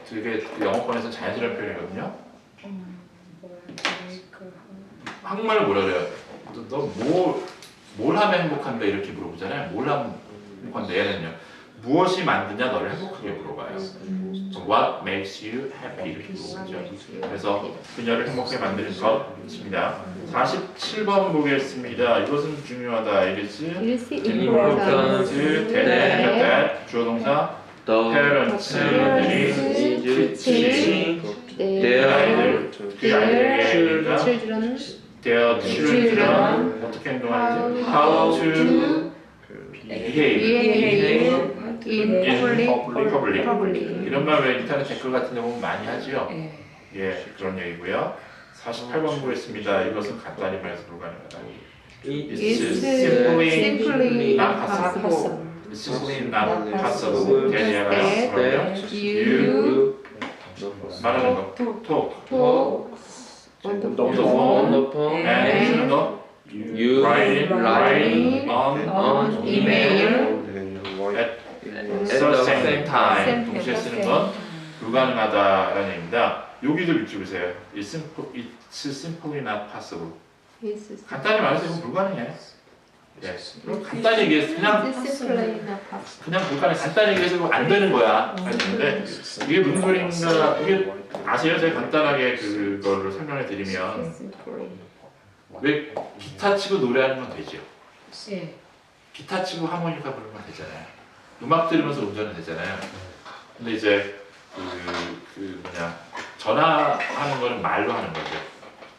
되게 영어권에서 자연스러운 표현이거든요. 한국말로 뭐라 그래요? 뭘 하면 행복한데 이렇게 물어보잖아요. 뭘 하면 행복한데 얘는요. 무엇이 만드냐 너를 행복하게 물어봐요. What makes you happy 이렇게 물어보죠. 그래서 그녀를 행복하게 만드는 것입니다. 47번 보겠습니다. 이것은 중요하다. It is important that 주어 동사 parents들이 teaching their 아이들 그 아이들에게 children their children 어떻게 행동하는지 how to behave in public. 이런 말 왜 인터넷 댓글 같은 데 보면 많이 하죠. 예, 그런 얘기고요. 48번 보겠습니다. 이것은 간단히 말해서 불가능하다. It's simply not possible. possible It's simply not possible. 대리하가요. 그러면 that you 말하는 거. talk talk on the on the phone phone and You write on on email at the same time. 동시에 쓰는 건 불가능하다라는 얘기입니다. 여기도 읽어보세요. It's simply not possible. 간단히 말해서 이건 불가능해. 예. 간단히 얘기해서 그냥 불가능해. 간단히 얘기해서 안 되는 거야. 하는데 이게 무슨 소리인가? 이게 아세요? 제가 간단하게 그거를 설명해 드리면 왜 기타 치고 노래하는 건 되죠. 기타 치고 하모니카 부르면 되잖아요. 음악 들으면서 운전은 되잖아요. 근데 이제 전화하는 거는 말로 하는 거죠.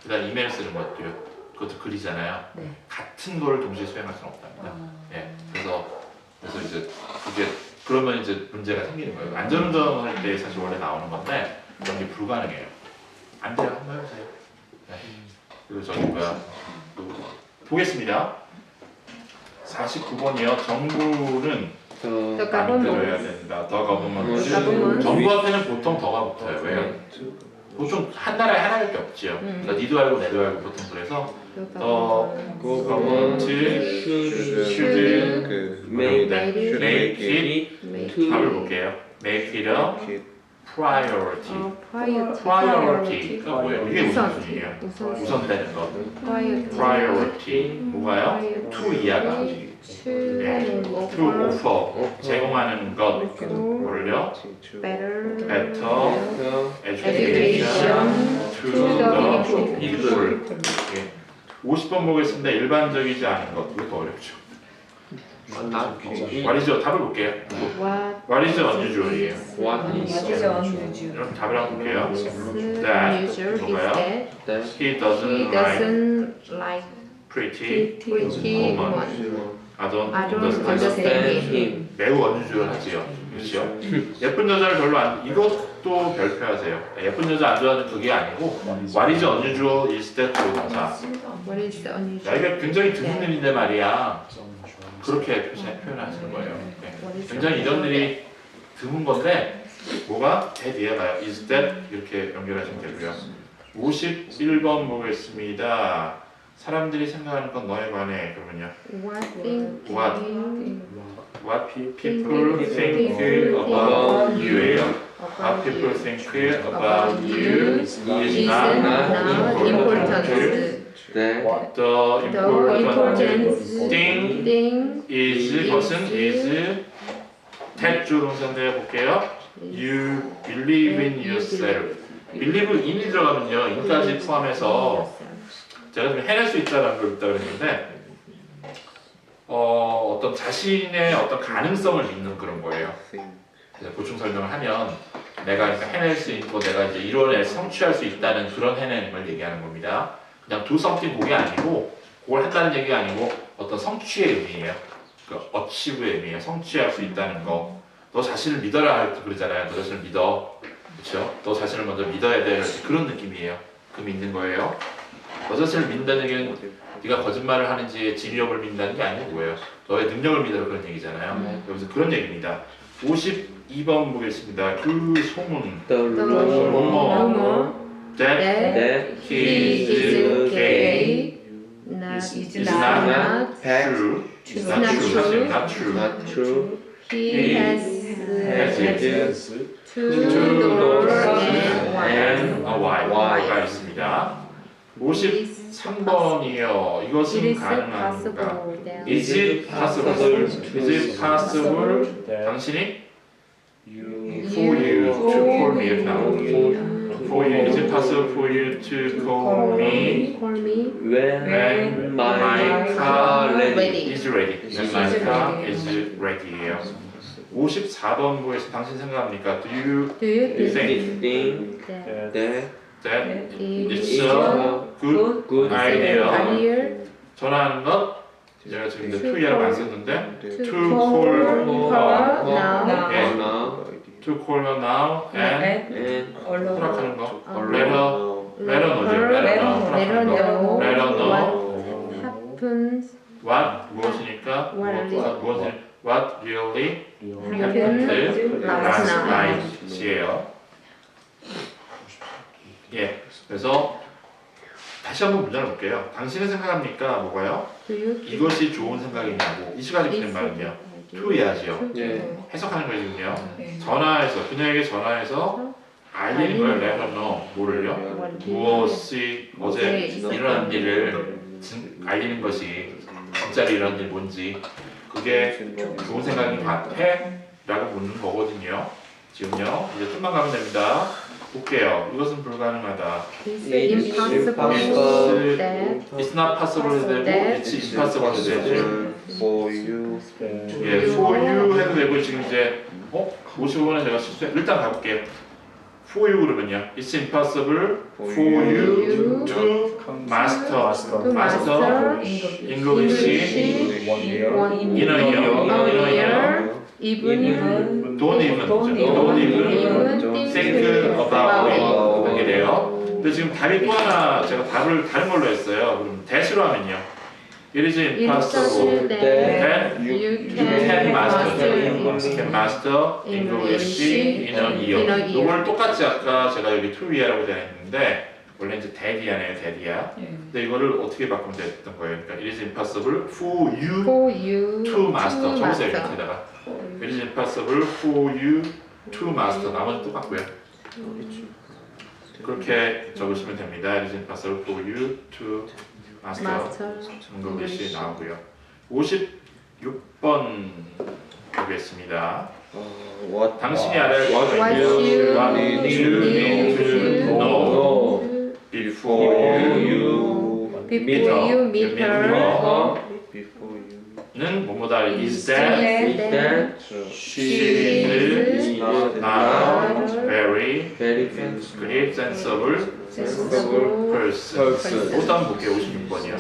그다음 이메일 쓰는 것도요. 그것도 글이잖아요. 같은 거를 동시에 수행할 수는 없답니다. 예. 그래서 이제 그게 그러면 이제 문제가 생기는 거예요. 안전운전할 때 사실 원래 나오는 건데 그런 게 불가능해요. 안 돼요. 한번 해보세요. 네. 그리고 저기 보겠습니다. 49번이요. 정부는 만들어야 된다. 더 government. 정부 앞에는 보통 더가 붙어요. 왜요? 보통 한 나라에 하나밖에 없지요. 그러니까 니도 알고 내도 알고 보통 그래서 더 government should make it 답을 볼게요. make it a priority. priority가 뭐예요? 이게 무슨 뜻이에요? 우선되는 것. priority 뭐가요? to 이하가 to offer 제공하는 것 뭐를요? better education to the people. 50번 보겠습니다. 일반적이지 않은 것. 이거 더 어렵죠. What is 답을 볼게요. What is unusual이에요. 그럼 답을 한번 볼게요. That 뭐가요? He doesn't like pretty woman. I don't understand him. 매우 unusual하지요. 그렇죠? 예쁜 여자를 별로 안 이것도 별표하세요. 예쁜 여자 안 좋아하는 그게 아니고 What is unusual is that 동사. 야, 이게 굉장히 드문 일인데 말이야. 그렇게 표현하시는 거예요. 네. 굉장히 이런 일이 드문 건데 뭐가 대 뒤에 가요. is that 이렇게 연결하시면 되고요. 51번 보겠습니다. 사람들이 생각하는 건 너에 관해 그러면요. What people think about you예요. What people think about you is not important. The The important thing is 것은 is that 주 동사인데 볼게요. You believe in yourself. believe in이 들어가면요. in까지 포함해서 제가 지금 해낼 수 있다는 걸 있다 그랬는데 어떤 자신의 어떤 가능성을 믿는 그런 거예요. 보충 설명을 하면 내가 그러니까 해낼 수 있고 내가 이제 이뤄낼 성취할 수 있다는 그런 해내는 걸 얘기하는 겁니다. 그냥 do something 그게 아니고 그걸 한다는 얘기가 아니고 어떤 성취의 의미예요. 그 achieve의 의미예요. 성취할 수 있다는 거. 너 자신을 믿어라 할 때 그러잖아요. 너 자신을 믿어. 그렇죠? 너 자신을 먼저 믿어야 돼. 그런 느낌이에요. 그 믿는 거예요. 너 자신을 믿는다는 얘기는 네가 거짓말을 하는지 진위력을 믿는다는 게 아니고 뭐예요? 너의 능력을 믿어라 그런 얘기잖아요. 여기서 그런 얘기입니다. 52번 보겠습니다. 그 소문. rumor that he is gay is not true. Not true. He has Two doors doors and and a Y가 있습니다. 53번이요. 이것은 It is 가능한가? possible that Is it possible? Is it possible? 당신이 for you to call me 이렇게 나오거든요. For you, is it possible for you to call me call me when my my car car ready. is ready? When my car is ready예요. 54번 부에서 당신 생각합니까? Do you Do you think think that that that it's it's a good good idea? idea 전화하는 것 제가 지금 이제 to 이라고 안 썼는데 to To call call her now 예. now to call her now and and 허락하는 거 let let her let her know죠. let her know let her 허락하는 거 know let her know what happens what 무엇이니까 what really happened last night이에요. 예, 그래서 다시 한번 문제를 볼게요. 당신은 생각합니까? 뭐가요? Do you 이것이 좋은 생각이냐고 이 시간에 된 말은요. to 해야지요. 예. 해석하는 거거든요. 전화해서 그녀에게 전화해서 알리는 거예요. let her know 뭐를요? 무엇이 어제 일어난 일을 알리는 것이 진짜로 일어난 일 뭔지 그게 좋은 생각인 것 같아? 라고 묻는 거거든요. 지금요. 이제 좀만 가면 됩니다. 볼게요. 이것은 불가능하다. It's It's impossible that It's not possible 되고 It's impossible 해도 되죠. for you 예, for you 해도 되고 지금 이제 55번에 제가 실수해 일단 가볼게요. for you 그러면요. It's impossible for you to master to master English One year. in a year. even Don't even think about it 하게 돼요. 근데 지금 답이 또 하나 제가 답을 다른 걸로 했어요. 그럼 that으로 하면요. It is impossible that you you can master master English in a year. 이걸 똑같이 아까 제가 여기 to year라고 되어 있는데 원래 이제 daddy야네요, daddy야. 근데 이거를 어떻게 바꾸면 됐던 거예요? 그러니까 it is impossible for you for you to master. 적으세요 master. 밑에다가. It is impossible for you to master. 나머지 똑같고요. 그렇게 적으시면 됩니다. It is impossible for you to master. English 나오고요. 56번 보겠습니다. what 당신이 알아야 할 What 것은 you what you need to know before you before you meet her before you 는 뭐뭐다 is that is that she is not very very great sensible person. 그것도 한번 볼게요. 56번이요.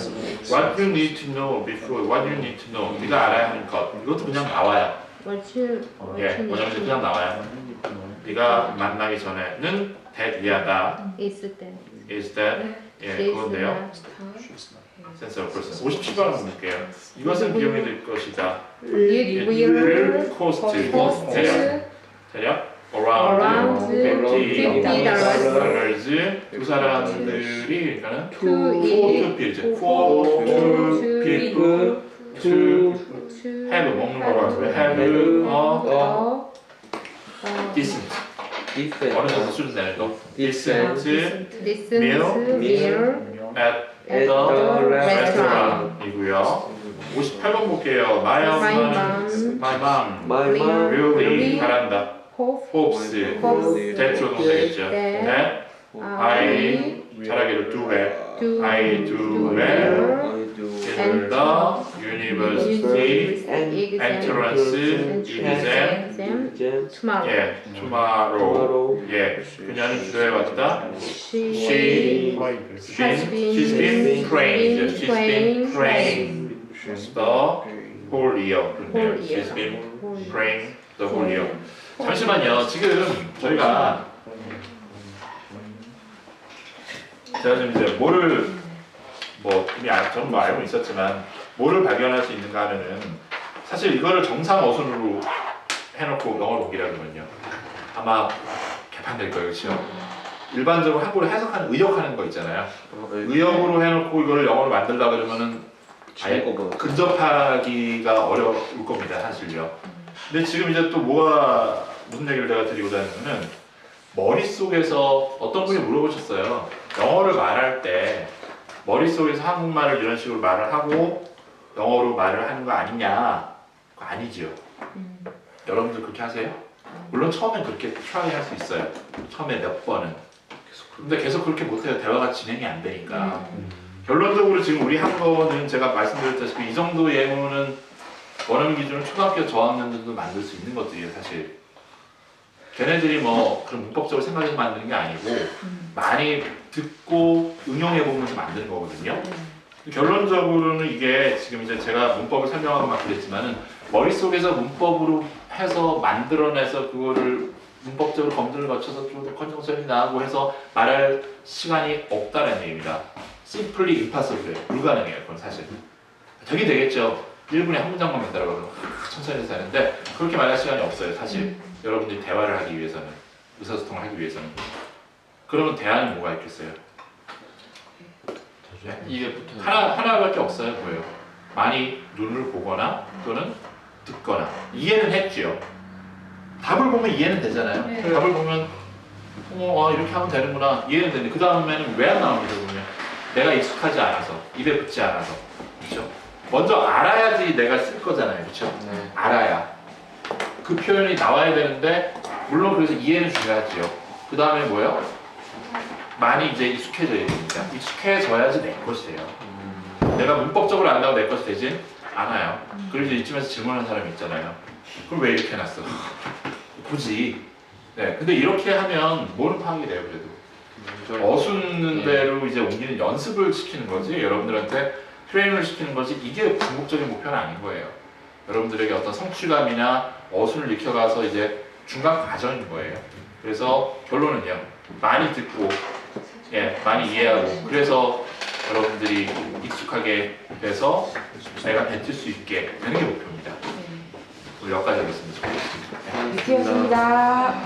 What you need to know before what you need to know 네가 알아야 하는 것 이것도 그냥 나와요. 예, 원형에서 그냥 나와요. 네가 만나기 전에는 that 이하다 is that is that 예, 그건데요. sensible person. 57번 한번 볼게요. 이것은 비용이 들 것이다. it will will cost cost 대략 around $50 두 사람들이 그러니까는 to for eat two people for two people to have 먹는 거로 하고요. have a decent different 어느 정도 수준 되는 거 decent decent meal meal at at the the restaurant이고요. 58번 볼게요. My mom my mom really 잘한다. hopes 대추로 동사겠죠. that I 잘하기를 do well I do well I do in the university entrance exam tomorrow 예, tomorrow tomorrow 예, 그녀는 주도해 왔다 she she's been trained the whole year 그렇네요. She's been trained the whole year. 잠시만요. 지금 저희가 제가 지금 이제 뭐를 뭐 이미 저는 뭐 알고 있었지만 뭐를 발견할 수 있는가 하면은 사실 이거를 정상 어순으로 해놓고 영어로 보기라 그러면요 아마 개판될 거예요, 그렇죠? 일반적으로 한국어를 해석하는 의역하는 거 있잖아요. 의역으로 해놓고 이거를 영어로 만들다 그러면은 아예 근접하기가 어려울 겁니다, 사실요. 근데 지금 이제 또 뭐가 무슨 얘기를 내가 드리고자 하냐면은 머릿속에서 어떤 분이 물어보셨어요. 영어를 말할 때 머릿속에서 한국말을 이런 식으로 말을 하고 영어로 말을 하는 거 아니냐? 그거 아니지요. 여러분들 그렇게 하세요? 물론 처음엔 그렇게 트라이 할 수 있어요. 처음에 몇 번은. 근데 계속 그렇게 못해요. 대화가 진행이 안 되니까. 결론적으로 지금 우리 한 거는 제가 말씀드렸다시피 이 정도 예문은 원어민 기준으로 초등학교 저학년들도 만들 수 있는 것들이에요. 사실 걔네들이 뭐 그런 문법적으로 생각해서 만드는 게 아니고 많이 듣고 응용해 보면서 만드는 거거든요. 결론적으로는 이게 지금 이제 제가 문법을 설명하고 막 그랬지만은 머릿속에서 문법으로 해서 만들어내서 그거를 문법적으로 검증을 거쳐서 좀 컨정션이 나오고 해서 말할 시간이 없다는 얘기입니다. Simply impossible예요. 불가능해요. 그건 사실. 되긴 되겠죠. 1분에 한 문장만 만들어서 천천히 해서 하는데 그렇게 말할 시간이 없어요. 사실 여러분들이 대화를 하기 위해서는, 의사소통을 하기 위해서는. 그러면 대안이 뭐가 있겠어요? 네? 이게 하나밖에 없어요. 뭐예요? 많이 눈을 보거나 또는 듣거나. 이해는 했지요. 답을 보면 이해는 되잖아요. 네. 답을 보면 이렇게 하면 되는구나. 이해는 되는데 그 다음에는 왜 안 나옵니다. 보면 내가 익숙하지 않아서, 입에 붙지 않아서. 그렇죠? 먼저 알아야지 내가 쓸 거잖아요. 그렇죠? 네. 알아야. 그 표현이 나와야 되는데 물론 그래서 이해는 중요하지요. 그 다음에 뭐예요? 많이 이제 익숙해져야 됩니다. 익숙해져야지 내 것이 돼요. 내가 문법적으로 안다고 내 것이 되진 않아요. 그래서 이쯤에서 질문하는 사람이 있잖아요. 그럼 왜 이렇게 해놨어? 굳이. 네. 근데 이렇게 하면 뭐는 파악이 돼요, 그래도. 어수는 대로 이제 옮기는 연습을 시키는 거지. 여러분들한테 트레이닝을 시키는 거지. 이게 궁극적인 목표는 아닌 거예요. 여러분들에게 어떤 성취감이나 어순을 익혀가서 이제 중간 과정인 거예요. 그래서 결론은요. 많이 듣고, 많이 이해하고, 그래서 여러분들이 익숙하게 돼서 내가 뱉을 수 있게 되는 게 목표입니다. 우리 여기까지 하겠습니다. 유티였습니다.